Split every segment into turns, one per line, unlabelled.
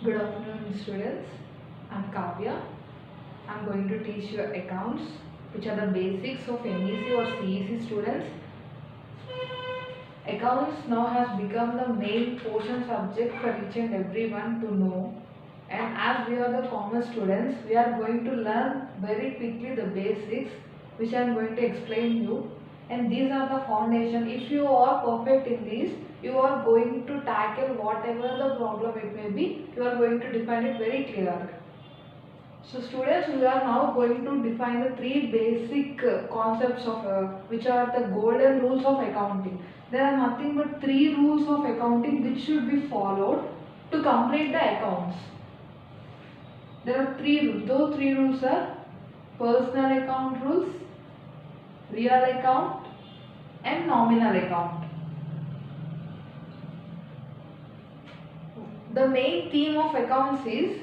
Good afternoon, students. I'm Kavya. I'm going to teach you accounts, which are the basics of MEC or CEC students. Accounts now has become the main portion subject for each and everyone to know. And as we are the commerce students, we are going to learn very quickly the basics, which I am going to explain you. And these are the foundation. If you are perfect in these, you are going to tackle whatever the problem it may be. You are going to define it very clearly. So students, we are now going to define the three basic concepts of which are the golden rules of accounting. There are nothing but three rules of accounting which should be followed to complete the accounts. There are three rules. Those three rules are personal account rules, real account and nominal account. The main theme of accounts is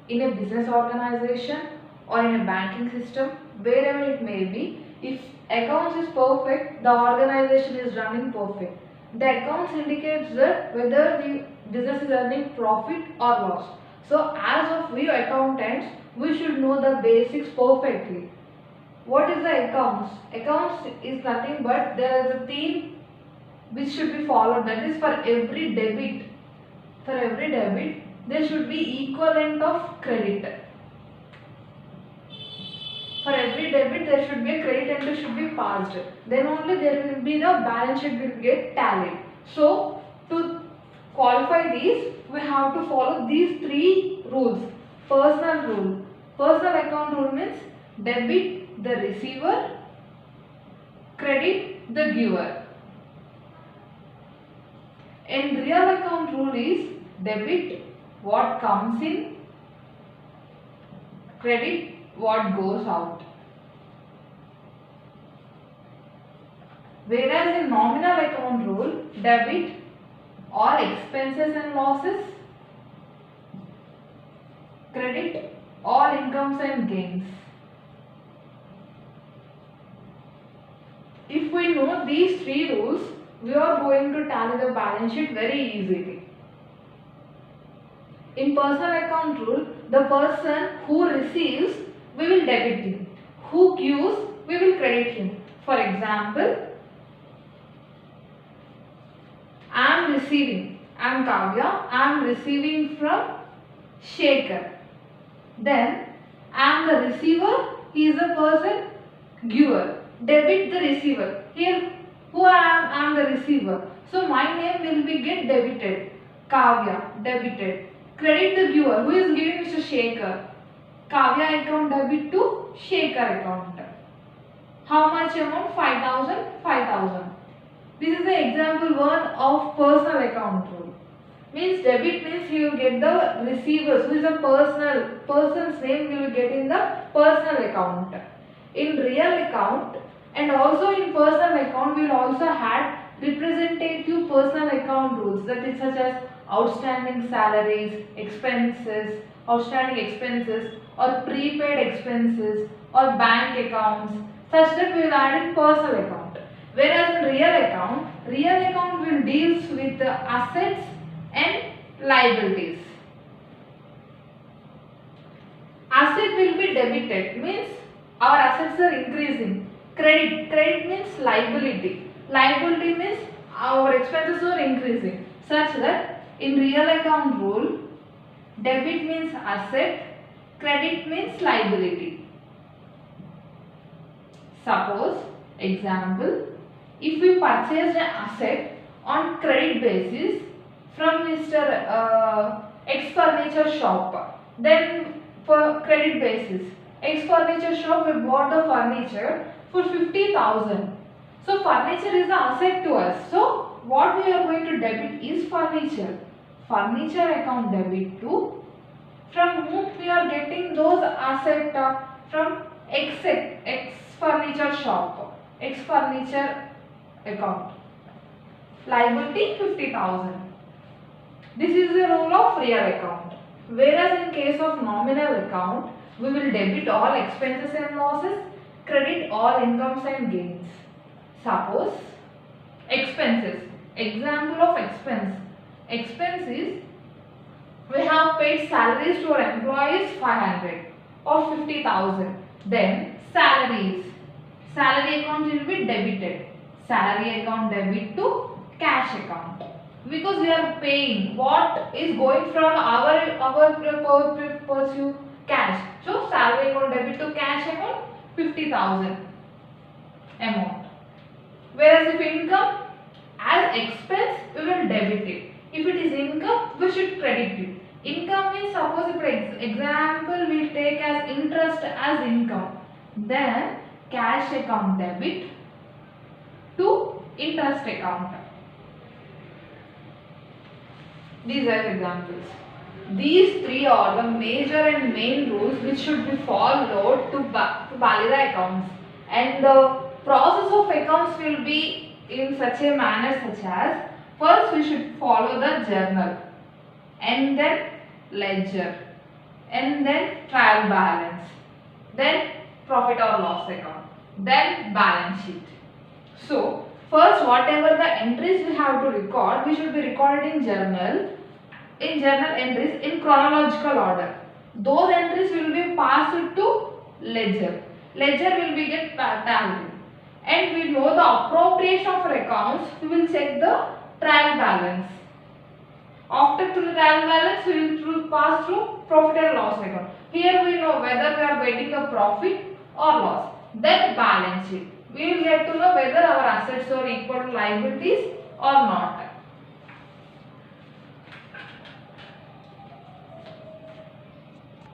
in a business organization or in a banking system, wherever it may be, if accounts is perfect, the organization is running perfect. The accounts indicates that whether the business is earning profit or loss. So as of we accountants, we should know the basics perfectly. What is the accounts? Accounts is nothing but there is a theme which should be followed, that is for every debit. For every debit, there should be equivalent of credit. For every debit, there should be a credit entry should be passed. Then only there will be the balance sheet will get tallied. So, to qualify these, we have to follow these three rules. Personal rule. Personal account rule means debit the receiver, credit the giver. And real account rule is debit what comes in, credit what goes out. Whereas in nominal account rule, debit all expenses and losses, credit all incomes and gains. If we know these three rules, we are going to tally the balance sheet very easily. In personal account rule, the person who receives, we will debit him. Who gives, we will credit him. For example, I am receiving. I am Kavya. I am receiving from Shekhar. Then I am the receiver. He is the person giver. Debit the receiver. Here, who I am the receiver. So my name will be get debited. Kavya debited. Credit the giver. Who is giving Mr. Shekhar? Kavya account debit to Shekhar account. How much amount? 5,000. 5,000. This is the example one of personal account rule. Means debit means he will get the receivers. Who is a person's name will get in the personal account. In real account and also in personal account we will also add representative personal account rules, that is such as outstanding salaries, expenses, outstanding expenses or prepaid expenses or bank accounts, such that we will add in personal account. Whereas in real account will deals with the assets and liabilities. Asset will be debited, means our assets are increasing. Credit means liability. Liability means our expenses are increasing. Such that in real account rule, debit means asset, credit means liability. Suppose, example, if we purchased an asset on credit basis from Mr. X furniture shop, then for credit basis, X furniture shop we bought the furniture for 50,000. So furniture is an asset to us. So what we are going to debit is furniture. Furniture account debit to, from whom we are getting those asset from X furniture shop, X furniture account. Liability 50,000. This is the rule of real account. Whereas in case of nominal account, we will debit all expenses and losses, credit all incomes and gains. Suppose expenses. Example of expense. Expense is We have paid salaries to our employees 500 or 50,000. Then salaries. Salary account will be debited. Salary account debit to cash account. Because we are paying what is going from our pursuit cash. So salary account debit to cash account 50,000 amount. Whereas if income as expense we will debit it. If it is income we should credit it. Income means suppose for example we take as interest as income. Then cash account debit to interest account. These are examples. These three are the major and main rules which should be followed to validate accounts. And the process of accounts will be in such a manner such as first we should follow the journal and then ledger and then trial balance, then profit or loss account, then balance sheet. So first whatever the entries we have to record, we should be recorded in journal entries in chronological order. Those entries will be passed to ledger. Ledger will be get tallied. And we know the appropriation of accounts, we will check the trial balance. After to the trial balance, we will pass through profit and loss account. Here we know whether we are getting a profit or loss. Then balance sheet. We will get to know whether our assets are equal to liabilities or not.